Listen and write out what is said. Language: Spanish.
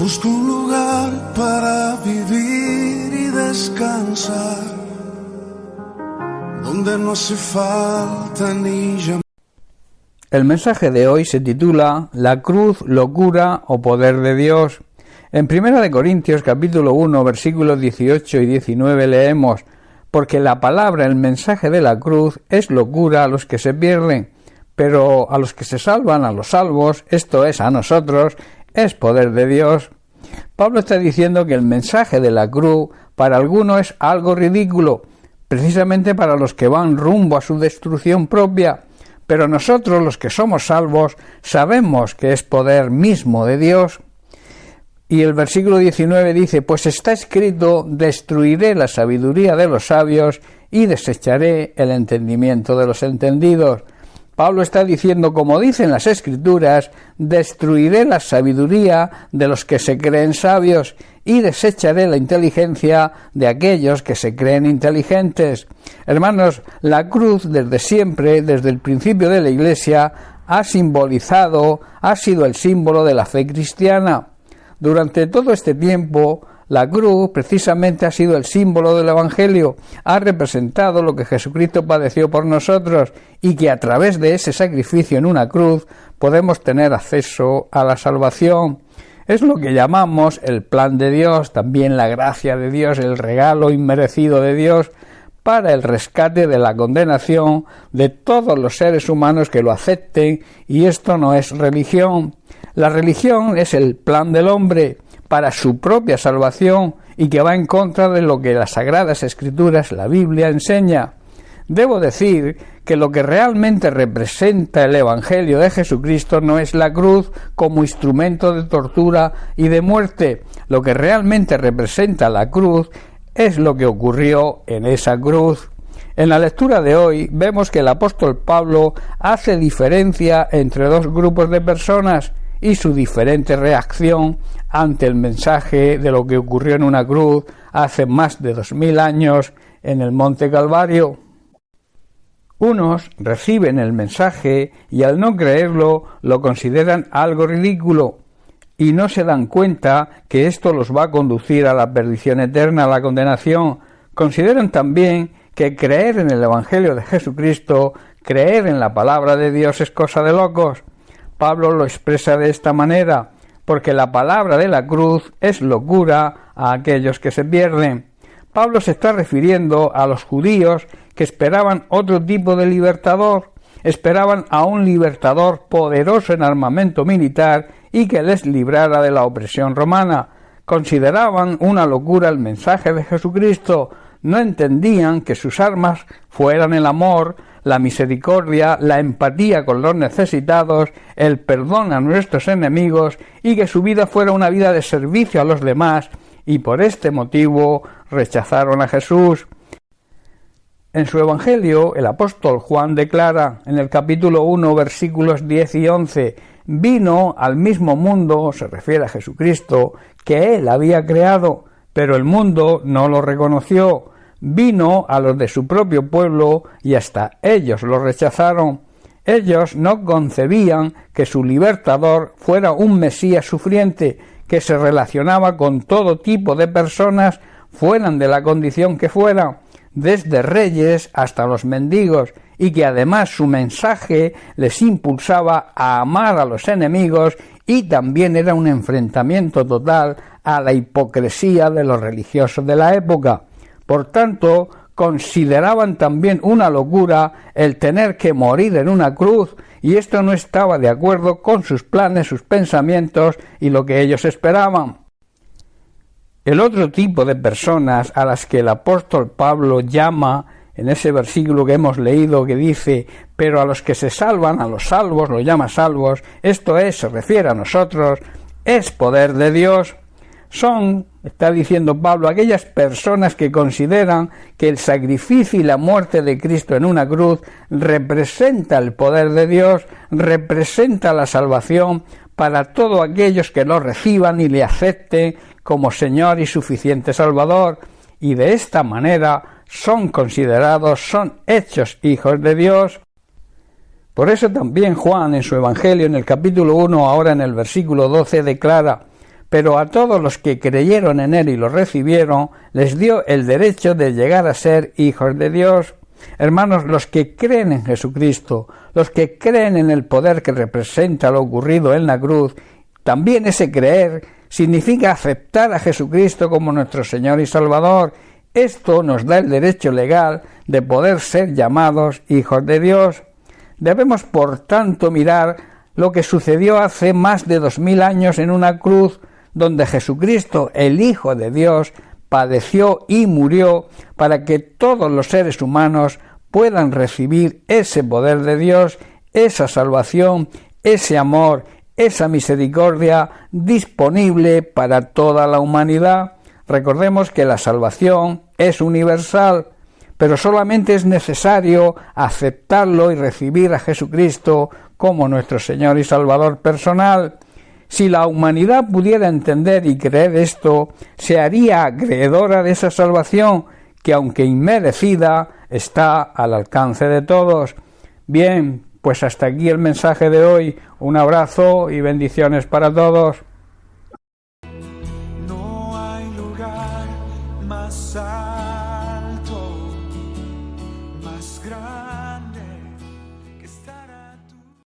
Busco un lugar para vivir y descansar, donde no hace falta ni llamar. El mensaje de hoy se titula La cruz, locura o poder de Dios. En 1 Corintios capítulo 1 versículos 18 y 19 leemos: porque la palabra, el mensaje de la cruz, es locura a los que se pierden, pero a los que se salvan, a los salvos, esto es, a nosotros, es poder de Dios. Pablo está diciendo que el mensaje de la cruz para algunos es algo ridículo, precisamente para los que van rumbo a su destrucción propia, pero nosotros, los que somos salvos, sabemos que es poder mismo de Dios. Y el versículo 19 dice: pues está escrito, destruiré la sabiduría de los sabios y desecharé el entendimiento de los entendidos. Pablo está diciendo, como dicen las Escrituras, destruiré la sabiduría de los que se creen sabios y desecharé la inteligencia de aquellos que se creen inteligentes. Hermanos, la cruz desde siempre, desde el principio de la Iglesia, ha sido el símbolo de la fe cristiana. Durante todo este tiempo, la cruz precisamente ha sido el símbolo del Evangelio, ha representado lo que Jesucristo padeció por nosotros y que a través de ese sacrificio en una cruz podemos tener acceso a la salvación. Es lo que llamamos el plan de Dios, también la gracia de Dios, el regalo inmerecido de Dios para el rescate de la condenación de todos los seres humanos que lo acepten, y esto no es religión. La religión es el plan del hombre para su propia salvación y que va en contra de lo que las Sagradas Escrituras, la Biblia, enseña. Debo decir que lo que realmente representa el Evangelio de Jesucristo no es la cruz como instrumento de tortura y de muerte. Lo que realmente representa la cruz es lo que ocurrió en esa cruz. En la lectura de hoy vemos que el apóstol Pablo hace diferencia entre dos grupos de personas y su diferente reacción ante el mensaje de lo que ocurrió en una cruz hace más de 2000 años en el Monte Calvario. Unos reciben el mensaje y al no creerlo lo consideran algo ridículo y no se dan cuenta que esto los va a conducir a la perdición eterna, a la condenación. Consideran también que creer en el Evangelio de Jesucristo, creer en la palabra de Dios es cosa de locos. Pablo lo expresa de esta manera: porque la palabra de la cruz es locura a aquellos que se pierden. Pablo se está refiriendo a los judíos que esperaban otro tipo de libertador, esperaban a un libertador poderoso en armamento militar y que les librara de la opresión romana. Consideraban una locura el mensaje de Jesucristo, no entendían que sus armas fueran el amor, la misericordia, la empatía con los necesitados, el perdón a nuestros enemigos y que su vida fuera una vida de servicio a los demás, y por este motivo rechazaron a Jesús. En su Evangelio, el apóstol Juan declara en el capítulo 1, versículos 10 y 11, vino al mismo mundo, se refiere a Jesucristo, que él había creado, pero el mundo no lo reconoció. Vino a los de su propio pueblo y hasta ellos lo rechazaron. Ellos no concebían que su libertador fuera un Mesías sufriente, que se relacionaba con todo tipo de personas, fueran de la condición que fueran, desde reyes hasta los mendigos, y que además su mensaje les impulsaba a amar a los enemigos y también era un enfrentamiento total a la hipocresía de los religiosos de la época. Por tanto, consideraban también una locura el tener que morir en una cruz, y esto no estaba de acuerdo con sus planes, sus pensamientos y lo que ellos esperaban. El otro tipo de personas a las que el apóstol Pablo llama en ese versículo que hemos leído, que dice, pero a los que se salvan, a los salvos, lo llama salvos, esto es, se refiere a nosotros, es poder de Dios. Son, está diciendo Pablo, aquellas personas que consideran que el sacrificio y la muerte de Cristo en una cruz representa el poder de Dios, representa la salvación para todos aquellos que lo reciban y le acepten como Señor y suficiente Salvador, y de esta manera son considerados, son hechos hijos de Dios. Por eso también Juan en su Evangelio, en el capítulo 1, ahora en el versículo 12, declara, pero a todos los que creyeron en él y lo recibieron, les dio el derecho de llegar a ser hijos de Dios. Hermanos, los que creen en Jesucristo, los que creen en el poder que representa lo ocurrido en la cruz, también ese creer significa aceptar a Jesucristo como nuestro Señor y Salvador. Esto nos da el derecho legal de poder ser llamados hijos de Dios. Debemos, por tanto, mirar lo que sucedió hace más de 2000 años en una cruz, donde Jesucristo, el Hijo de Dios, padeció y murió para que todos los seres humanos puedan recibir ese poder de Dios, esa salvación, ese amor, esa misericordia disponible para toda la humanidad. Recordemos que la salvación es universal, pero solamente es necesario aceptarlo y recibir a Jesucristo como nuestro Señor y Salvador personal. Si la humanidad pudiera entender y creer esto, se haría acreedora de esa salvación que, aunque inmerecida, está al alcance de todos. Bien, pues hasta aquí el mensaje de hoy. Un abrazo y bendiciones para todos. No hay lugar más alto, más grande.